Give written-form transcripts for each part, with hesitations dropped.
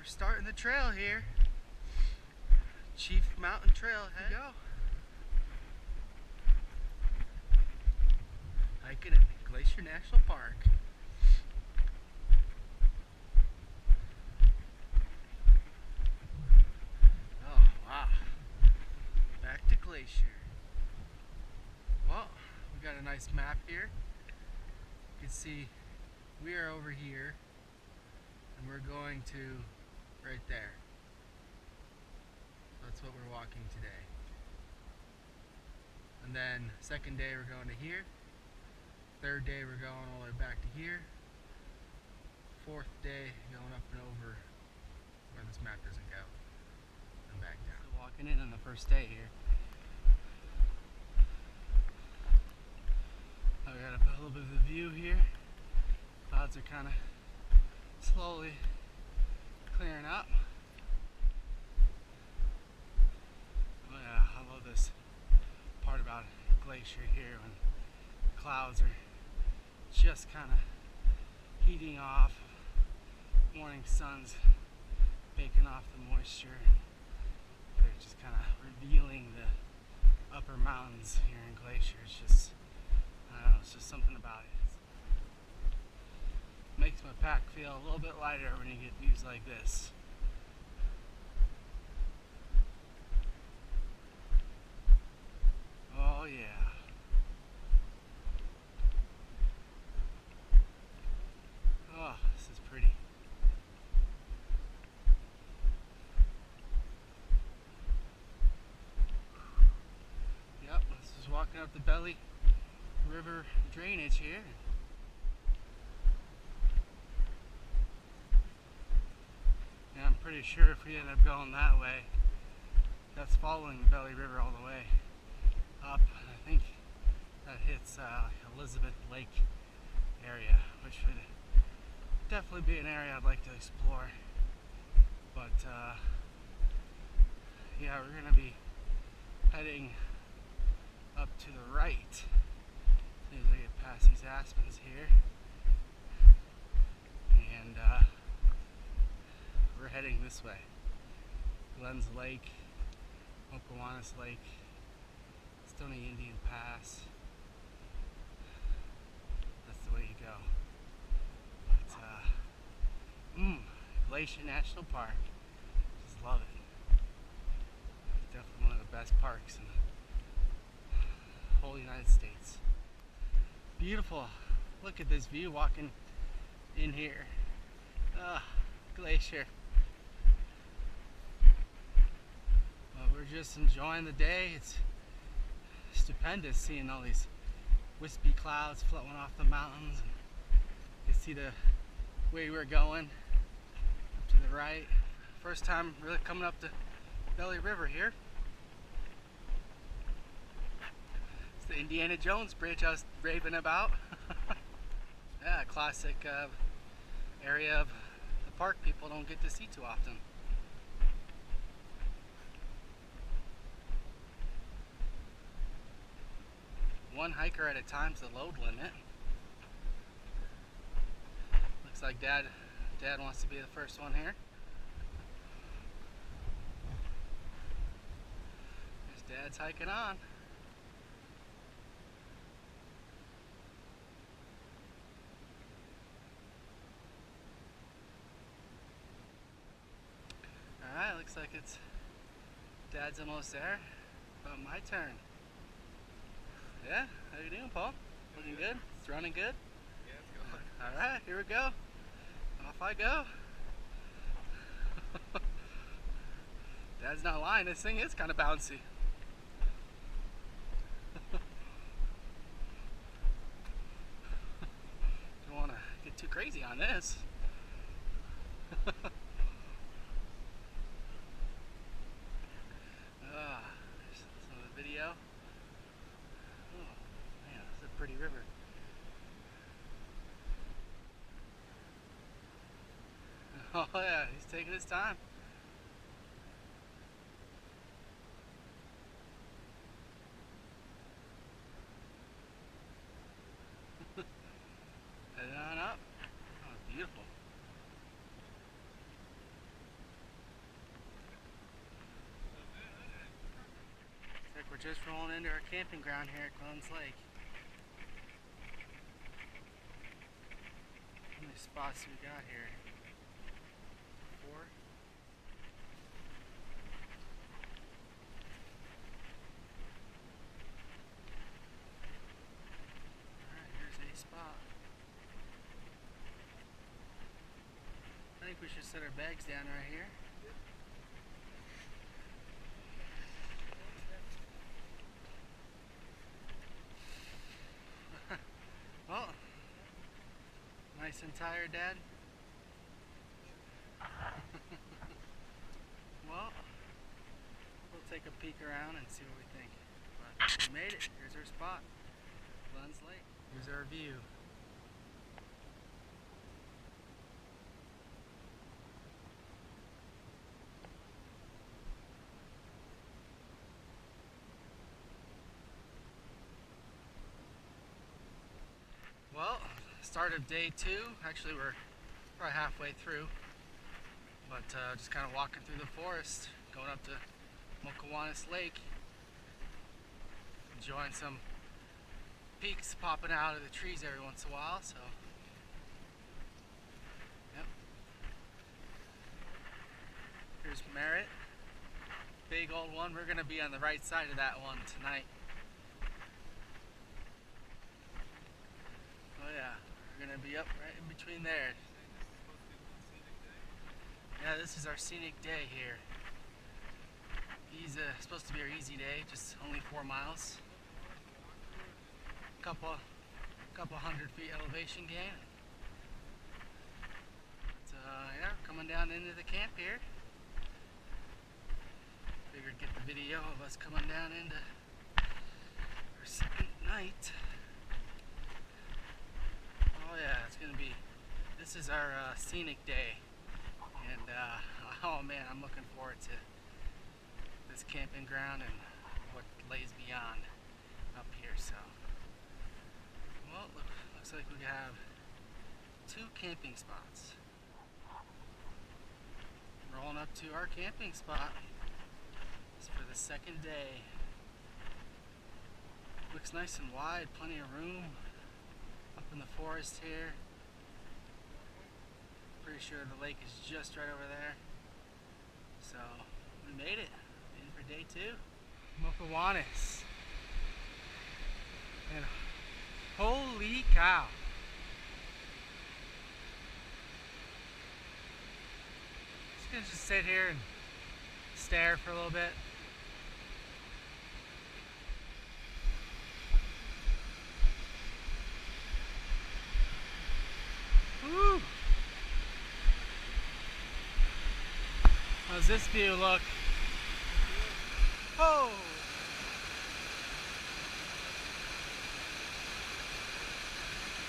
starting the trail here. Chief Mountain Trailhead. Go. Hiking in Glacier National Park. Oh, wow. Back to Glacier. Well, we got a nice map here. You can see we are over here and we're going to right there. That's what we're walking today. And then second day we're going to here. Third day we're going all the way back to here. Fourth day going up and over where this map doesn't go and back down. So walking in on the first day here. I got a little bit of the view here. Clouds are kind of slowly clearing up. Oh yeah, I love this part about Glacier here when clouds are just kind of heating off. Morning sun's baking off the moisture. They're just kind of revealing the upper mountains here in Glacier. It's just, I don't know, it's just something about it. Makes my pack feel a little bit lighter when you get views like this. Oh yeah. Oh, this is pretty. Yep, this is walking up the Belly River drainage here. And I'm pretty sure if we end up going that way, that's following the Belly River all the way up. I think that hits Elizabeth Lake area, which would definitely be an area I'd like to explore. But yeah, we're gonna be heading up to the right as soon as I get past these aspens here, and we're heading this way. Glens Lake, Mokowanis Lake, Stony Indian Pass. That's the way you go. But Glacier National Park. Just love it. Definitely one of the best parks in the whole United States. Beautiful. Look at this view walking in here. Glacier. Well, we're just enjoying the day. It's stupendous seeing all these wispy clouds floating off the mountains. You can see the way we're going up to the right. First time really coming up the Belly River here. It's the Indiana Jones Bridge I was raving about. Yeah, classic area of the park people don't get to see too often. One hiker at a time's the load limit. Looks like Dad wants to be the first one here. There's Dad's hiking on. Alright, looks like it's Dad's almost there. About my turn. Yeah, how you doing, Paul? Looking good? It's running good? Yeah, it's going. Alright, here we go. Off I go. Dad's not lying, this thing is kind of bouncy. Don't want to get too crazy on this. There's some of the video. Oh man, this is a pretty river. Oh yeah, he's taking his time. Heading on up. Oh, beautiful. just rolling into our camping ground here at Mokowanis Lake. How many spots we got here? 4. Alright, here's a spot. I think we should set our bags down right here. Well, nice and tired, Dad? Well, we'll take a peek around and see what we think. But we made it. Here's our spot. Mokowanis Lake. Here's our view. Well, start of day 2. Actually, we're probably halfway through. But just kind of walking through the forest, going up to Mokowanis Lake, enjoying some peaks popping out of the trees every once in a while. So, yep. Here's Margaret, big old one. We're gonna be on the right side of that one tonight. Oh yeah, we're gonna be up right in between there. Yeah, this is our scenic day here. Supposed to be our easy day, just only 4 miles. Couple 100 feet elevation gain. But, yeah, coming down into the camp here. Figured get the video of us coming down into our second night. Oh yeah, this is our scenic day. And oh man, I'm looking forward to this camping ground and what lays beyond up here. So, well, looks like we have 2 camping spots. Rolling up to our camping spot. It's for the second day. Looks nice and wide, plenty of room up in the forest here. Pretty sure the lake is just right over there. So we made it. Made it for day 2. Mokowanis. And holy cow. Just gonna sit here and stare for a little bit. Woo! How's this view look? Oh!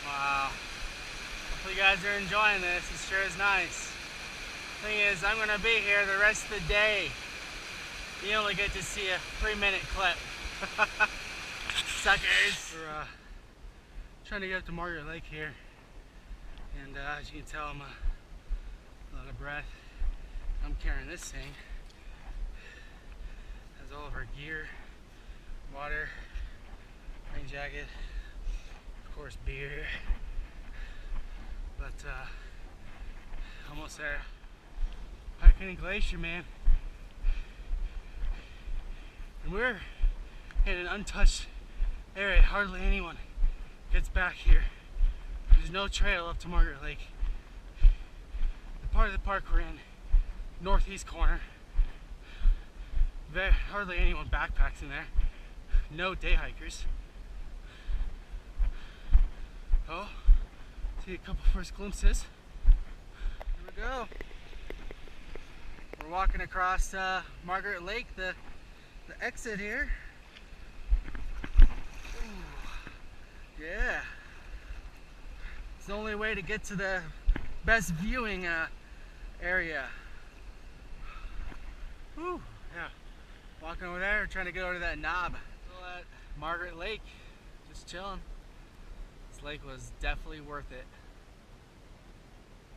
Wow. Hopefully you guys are enjoying this. It sure is nice. Thing is, I'm gonna be here the rest of the day. You only get to see a 3-minute clip. Suckers! We're trying to get up to Margaret Lake here. And as you can tell, I'm a lot of breath. I'm carrying this thing. Has all of our gear, water, rain jacket, of course beer. But almost there. Hiking in Glacier, man. And we're in an untouched area. Hardly anyone gets back here. There's no trail up to Margaret Lake. The part of the park we're in, northeast corner, hardly anyone backpacks in there. No day hikers. Oh, see a couple first glimpses. Here we go. We're walking across Margaret Lake, the exit here. Ooh, yeah. It's the only way to get to the best viewing area. Whew, yeah. Walking over there, trying to get over to that knob. Still at Margaret Lake, just chilling. This lake was definitely worth it.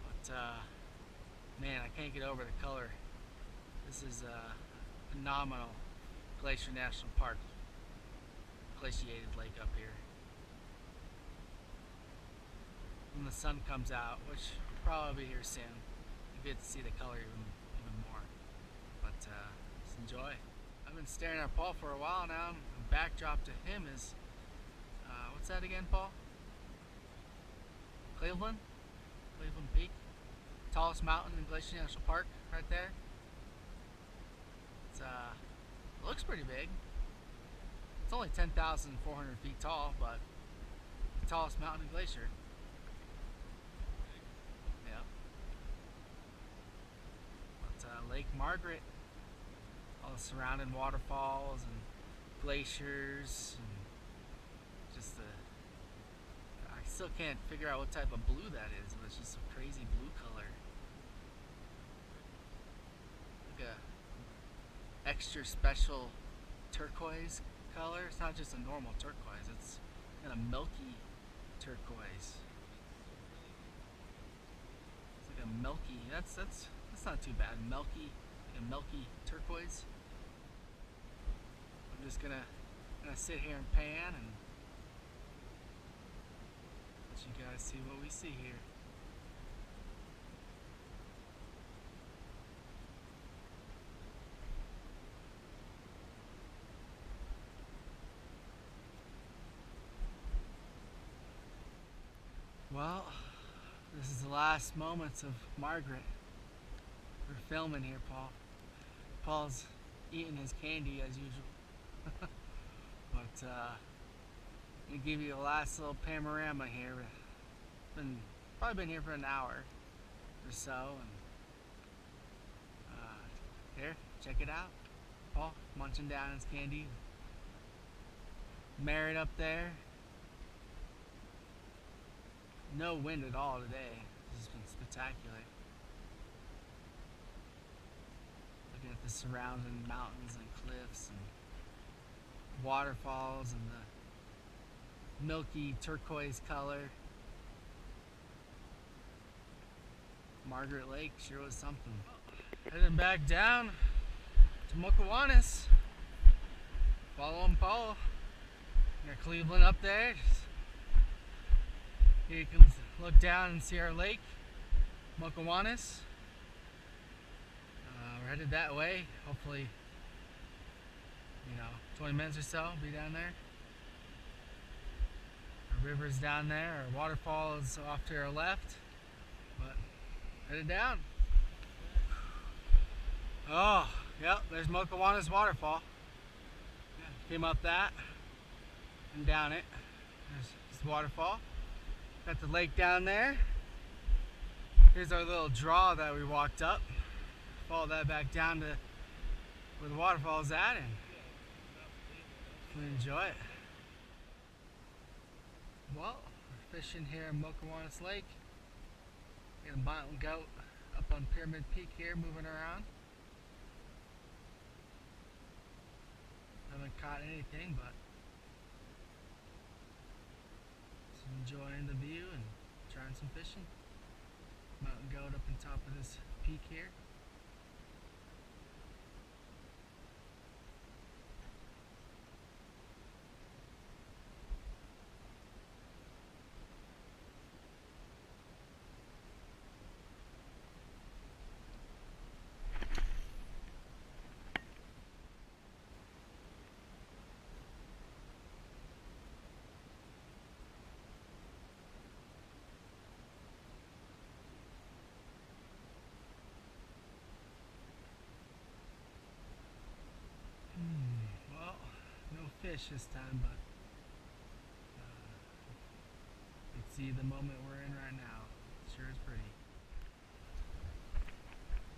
But man, I can't get over the color. This is a phenomenal Glacier National Park. glaciated lake up here. When the sun comes out, which will probably be here soon, you get to see the color even more. But just enjoy. I've been staring at Paul for a while now. The backdrop to him is, what's that again, Paul? Cleveland Peak. Tallest mountain in Glacier National Park, right there. It's it looks pretty big. It's only 10,400 feet tall, but the tallest mountain in Glacier. Yeah. But Lake Margaret, all the surrounding waterfalls and glaciers, and just I still can't figure out what type of blue that is, but it's just a crazy blue color. Like a extra special turquoise color. It's not just a normal turquoise, it's kind of milky turquoise. It's like a milky, that's not too bad. Milky, like a milky turquoise. I'm just gonna sit here and pan and let you guys see what we see here. Well, this is the last moments of Margaret. We're filming here, Paul. Paul's eating his candy as usual. But we give you a last little panorama here. Probably been here for an hour or so, and here, check it out. Paul munching down his candy. Married up there. No wind at all today. This has been spectacular. Looking at the surrounding mountains and cliffs and waterfalls and the milky turquoise color. Margaret Lake sure was something. Heading back down to Mokowanis. Following Paul. Got Cleveland up there. Here you can look down and see our lake, Mokowanis. We're headed that way. Hopefully, 20 minutes or so, be down there. Our river's down there. Our waterfall is off to our left. But headed down. Oh, yep, there's Mokowanis waterfall. Came up that and down it. There's this waterfall. Got the lake down there. Here's our little draw that we walked up. Follow that back down to where the waterfall is at, and we enjoy it. Well, we're fishing here in Mokowanis Lake. Got a mountain goat up on Pyramid Peak here, moving around. Haven't caught anything, but enjoying the view and trying some fishing. Mountain goat up on top of this peak here. Fish this time, but you can see the moment we're in right now. It sure is pretty.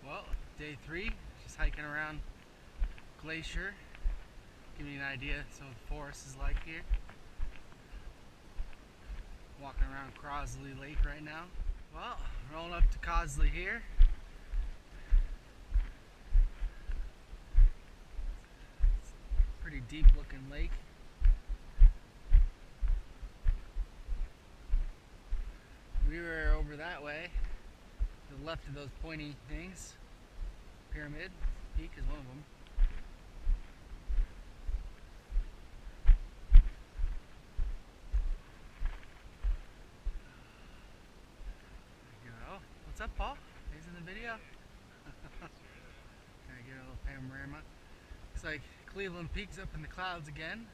Well, day 3, just hiking around Glacier. Give you an idea so the forest is like here. Walking around Crossley Lake right now. Well, rolling up to Crossley here. Pretty deep looking lake. We were over that way, to the left of those pointy things. Pyramid Peak is one of them. up, Paul? He's in the video. Can I get a little panorama? Looks like Cleveland Peak's up in the clouds again.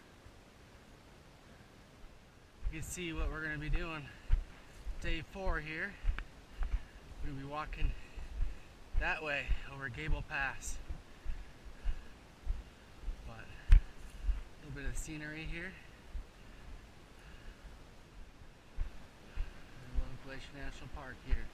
You can see what we're going to be doing day 4 here. We're going to be walking that way over Gable Pass. But a little bit of scenery here. I love Glacier National Park here.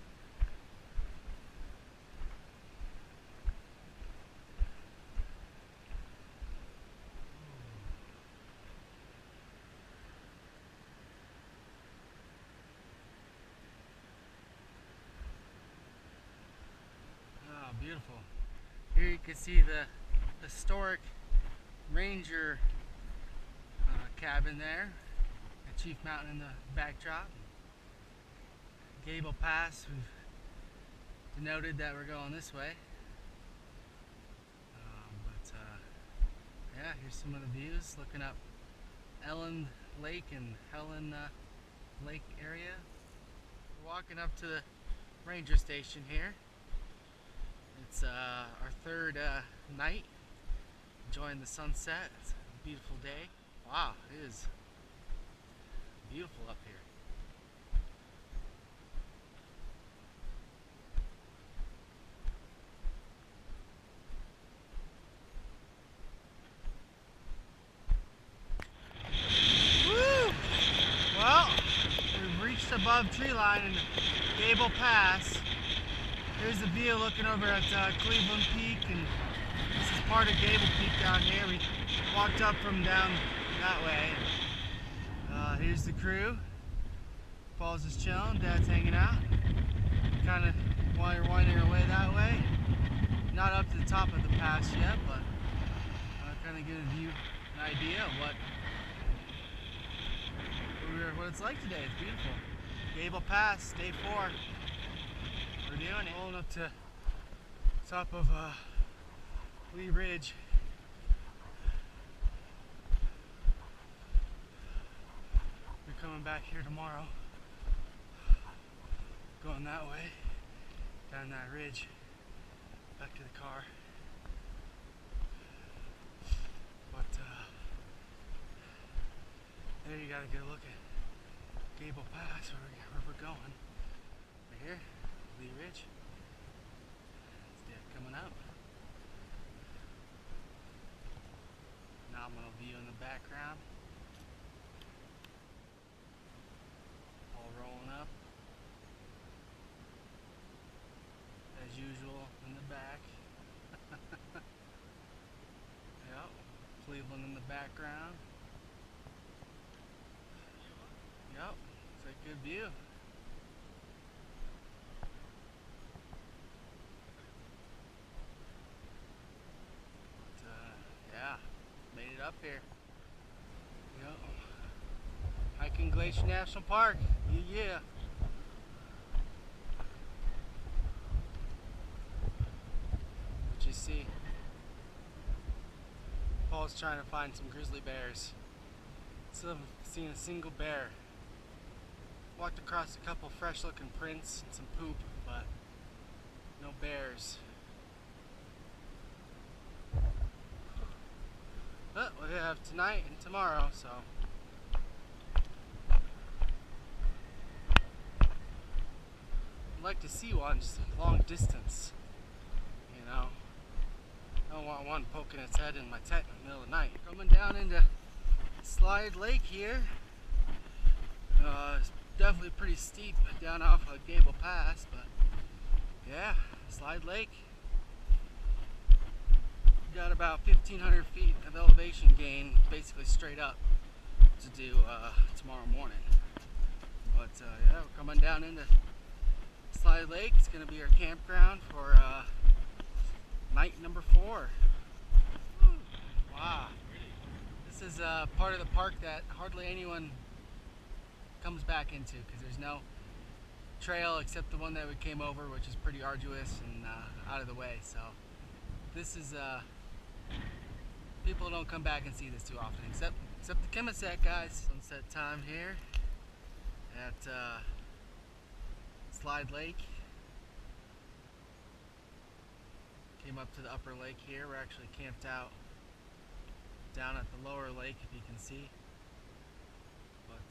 Beautiful. Here you can see the historic ranger cabin there, the Chief Mountain in the backdrop. Gable Pass, we've denoted that we're going this way. Yeah, here's some of the views looking up Ellen Lake and Helen Lake area. We're walking up to the ranger station here. It's our 3rd night, enjoying the sunset. It's a beautiful day. Wow, it is beautiful up here. Woo! Well, we've reached above tree line in Gable Pass. Here's the view looking over at Cleveland Peak, and this is part of Gable Peak down here. We walked up from down that way. Here's the crew. Paul's just chilling, Dad's hanging out. Kind of winding our way that way. Not up to the top of the pass yet, but kind of get a view, an idea of what it's like today. It's beautiful. Gable Pass, day 4. We're doing it. Rolling up to top of Lee Ridge. We're coming back here tomorrow. Going that way, down that ridge, back to the car. But there you got a good look at Gable Pass, where we're going. Right here. Lee Ridge. It's Dad coming up. Nominal view in the background. All rolling up. As usual in the back. Yep. Cleveland in the background. Yep. It's a good view. Made it up here. Yep. Hiking Glacier National Park. Yeah. What you see? Paul's trying to find some grizzly bears. Still haven't seen a single bear. Walked across a couple fresh looking prints and some poop, but no bears. But we'll have tonight and tomorrow, so I'd like to see one just a long distance, you know. I don't want one poking its head in my tent in the middle of the night. Coming down into Slide Lake here. It's definitely pretty steep down off of Gable Pass, but yeah, Slide Lake. Got about 1,500 feet of elevation gain, basically straight up, to do tomorrow morning. But yeah, we're coming down into Slide Lake. It's going to be our campground for night number 4. Wow. This is part of the park that hardly anyone comes back into because there's no trail except the one that we came over, which is pretty arduous and out of the way. So this is people don't come back and see this too often, except the Chemisette guys. Sunset time here at Slide Lake. Came up to the upper lake here. We're actually camped out down at the lower lake, if you can see. But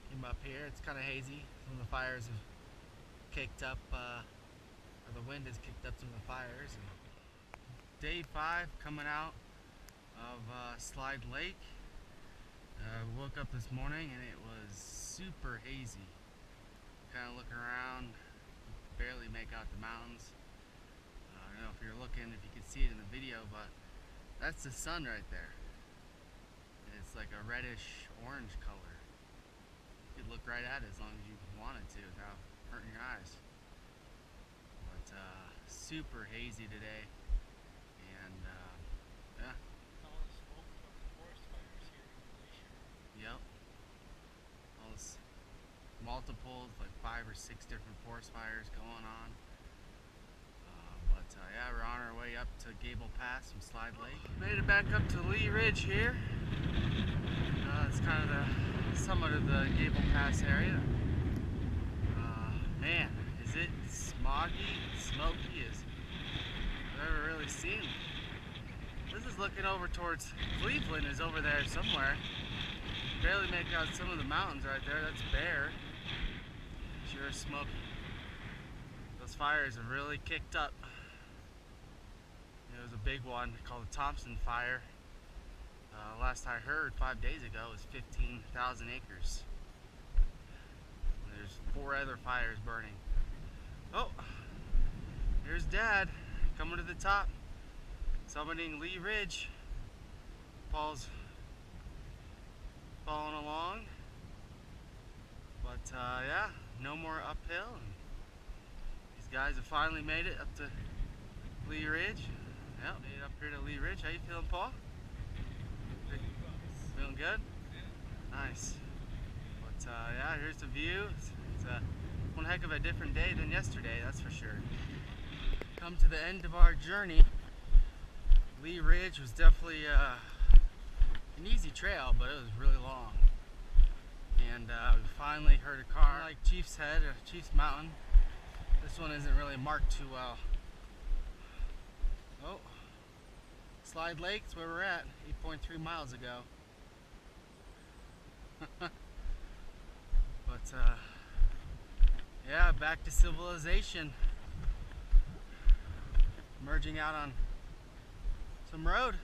came up here. It's kind of hazy. Some of the fires have kicked up, or the wind has kicked up some of the fires. Day 5 coming out of Slide Lake. Woke up this morning and it was super hazy. Kind of looking around, barely make out the mountains. I don't know if you're looking, if you can see it in the video, but that's the sun right there. It's like a reddish orange color. You could look right at it as long as you wanted to without hurting your eyes. But super hazy today, and yeah. All the smoke from the forest fires here in Glacier. Yep. All this multiple, like 5 or 6 different forest fires going on. But yeah, we're on our way up to Gable Pass from Slide Lake. Made it back up to Lee Ridge here. It's kind of the summit of the Gable Pass area. Man, is it smoggy, smoky as I've ever really seen. This is looking over towards Cleveland, is over there somewhere. Barely make out some of the mountains right there. That's bare. Sure is smoky. Those fires have really kicked up. There was a big one called the Thompson Fire. Last I heard 5 days ago it was 15,000 acres. There's 4 other fires burning. Oh, here's Dad coming to the top, summiting Lee Ridge. Paul's following along, but yeah, no more uphill. And these guys have finally made it up to Lee Ridge. Yep, made it up here to Lee Ridge. How you feeling, Paul? Feeling good? Yeah. Nice. But yeah, here's the view. It's one heck of a different day than yesterday, that's for sure. Come to the end of our journey. Lee Ridge was definitely an easy trail, but it was really long. And we finally heard a car like Chief's Head or Chief's Mountain. This one isn't really marked too well. Oh, Slide Lake's where we're at, 8.3 miles ago. But yeah, back to civilization. Emerging out on some road.